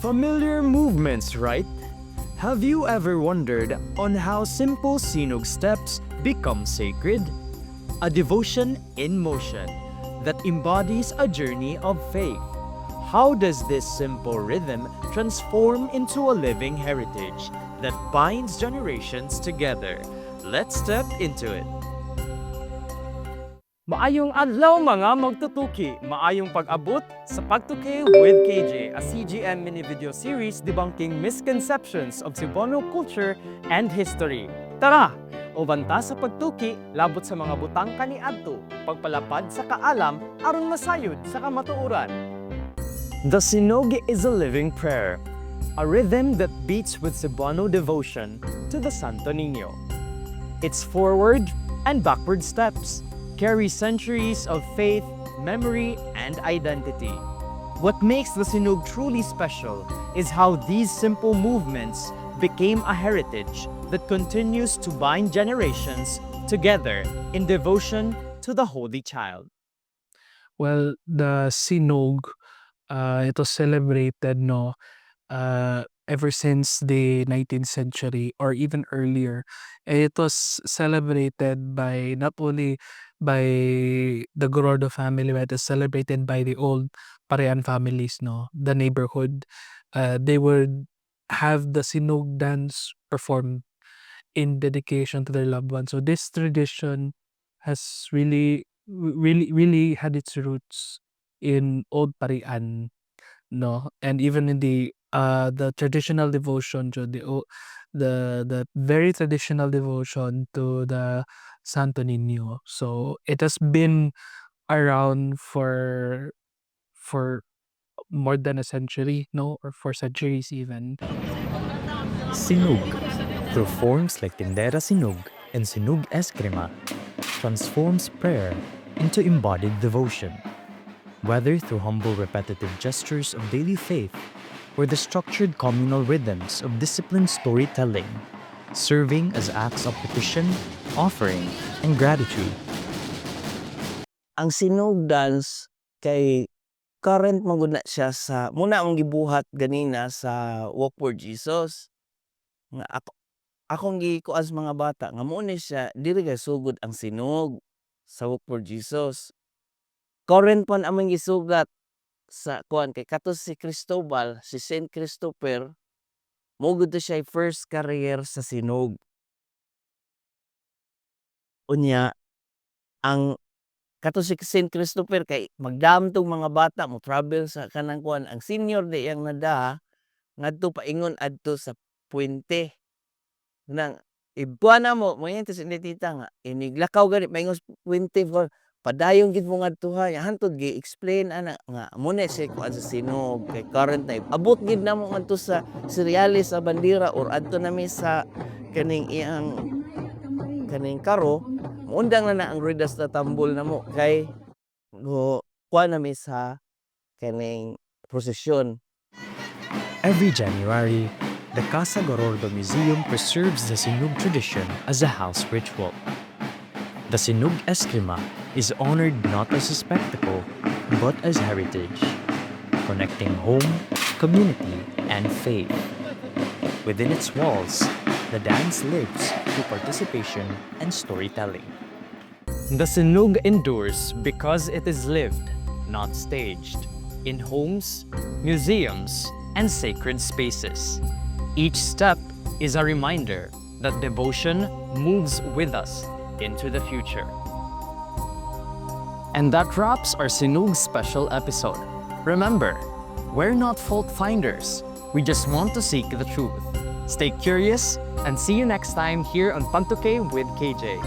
Familiar movements, right? Have you ever wondered on how simple sinug steps become sacred? A devotion in motion that embodies a journey of faith. How does this simple rhythm transform into a living heritage that binds generations together? Let's step into it. Maayong adlaw mga magtutuki, maayong pag-abot sa Pagtuki with KJ, a CGM mini video series debunking misconceptions of Cebuano culture and history. Tara, ubanta sa pagtuki, labot sa mga butang kaniadto, pagpalapad sa kaalam aron masayod sa kamatuoran. The Sinug is a living prayer, a rhythm that beats with Cebuano devotion to the Santo Niño. Its forward and backward steps carry centuries of faith, memory, and identity. What makes the Sinug truly special is how these simple movements became a heritage that continues to bind generations together in devotion to the Holy Child. Well, the Sinog, it was celebrated ever since the 19th century or even earlier. It was celebrated by not only by the Gordo family, but it was celebrated by the old Parean families, the neighborhood. They would have the Sinog dance performed in dedication to their loved ones. So this tradition has really had its roots in old Parian, and even in the traditional devotion to the very traditional devotion to the Santo Niño. So it has been around for more than a century, or for centuries even. Sinug, through forms like Tindera Sinug and Sinug Eskrima, transforms prayer into embodied devotion. Whether through humble repetitive gestures of daily faith or the structured communal rhythms of disciplined storytelling, serving as acts of petition, offering, and gratitude. Ang Sinug dance kay current maguna siya sa muna ang gibuhat ganina sa Walk for Jesus. Nga akong gikuan sa mga bata nga mo ni siya diri kay sugod ang Sinug sa Walk for Jesus. Current pan among gisugat sa kuan kay katos si Cristobal, si Saint Christopher, mugod to siya first career sa Sinug. Unya ang katos si Saint Christopher kay magdamtong mga bata mo travel sa kanang kuan, ang senior di yang nada ngadto paingon adto sa puente nang ibuana mo yan to si tita nga iniglakaw gani paingon sa puente for padayon gid mo ngadto ha hantod gi-explain ana nga muna si kuan sa Sinug kay current na abot gid namo ngadto sa Cereales sa bandera or adto nami sa kaning iyang kaning karo undang na ang redas na tambol na mo kay kuan nami sa kaning prosesyon. Every January, the Casa Gorordo Museum preserves the Sinug tradition as a house ritual. The Sinug Eskrima is honored not as a spectacle, but as heritage, connecting home, community, and faith. Within its walls, the dance lives through participation and storytelling. The Sinug endures because it is lived, not staged, in homes, museums, and sacred spaces. Each step is a reminder that devotion moves with us into the future. And that wraps our Sinug special episode. Remember, we're not fault finders. We just want to seek the truth. Stay curious and see you next time here on Pantuke with KJ.